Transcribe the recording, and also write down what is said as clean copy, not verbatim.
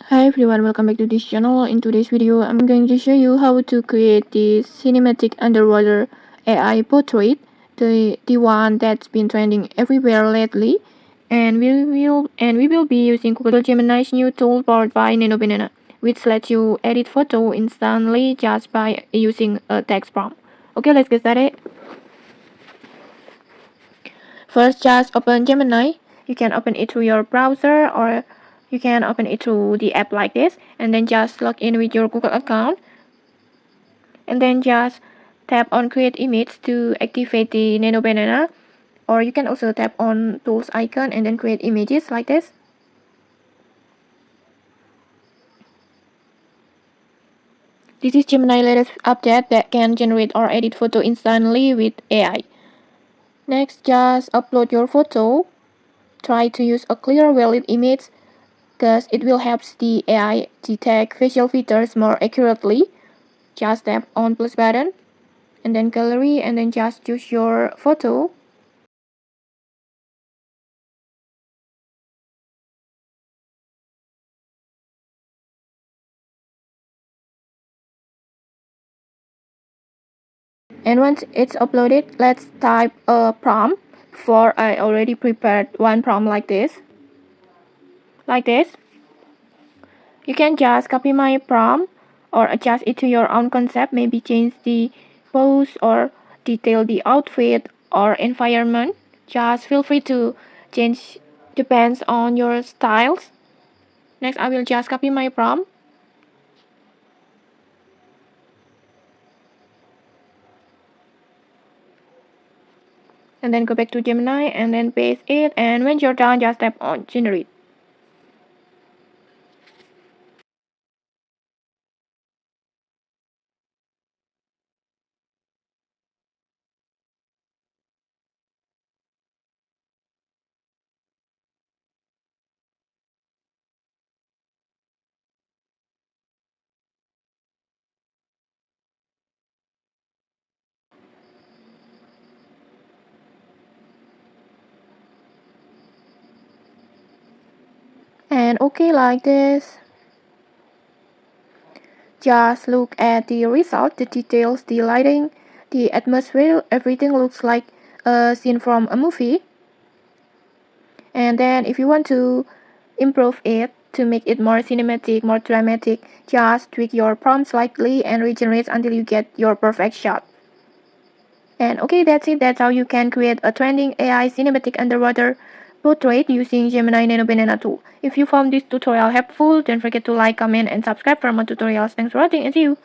Hi everyone, welcome back to this channel. In today's video, I'm going to show you how to create the cinematic underwater AI portrait, the one that's been trending everywhere lately. And we will be using Google Gemini's new tool powered by Nano Banana, which lets you edit photo instantly just by using a text prompt. Okay, let's get started. First, just open Gemini. You can open it through your browser or you can open it through the app like this, and then just log in with your Google account, and then just tap on create image to activate the Nano Banana, or you can also tap on tools icon and then create images like this. This is Gemini latest update that can generate or edit photo instantly with AI. Next, just upload your photo. Try to use a clear valid image because it will help the AI detect facial features more accurately. Just tap on plus button and then gallery and then just choose your photo. And once it's uploaded, let's type a prompt. For I already prepared one prompt like this. You can just copy my prompt or adjust it to your own concept, maybe change the pose or detail the outfit or environment. Just feel free to change, depends on your styles. Next, I will just copy my prompt and then go back to Gemini and then paste it, and when you're done, just tap on generate. And okay, like this. Just look at the result, the details, the lighting, the atmosphere, everything looks like a scene from a movie. And then if you want to improve it to make it more cinematic, more dramatic, just tweak your prompt slightly and regenerate until you get your perfect shot. And okay, that's it. That's how you can create a trending AI cinematic underwater portrait using Gemini Nano Banana tool. If you found this tutorial helpful, don't forget to like, comment, and subscribe for more tutorials. Thanks for watching and see you.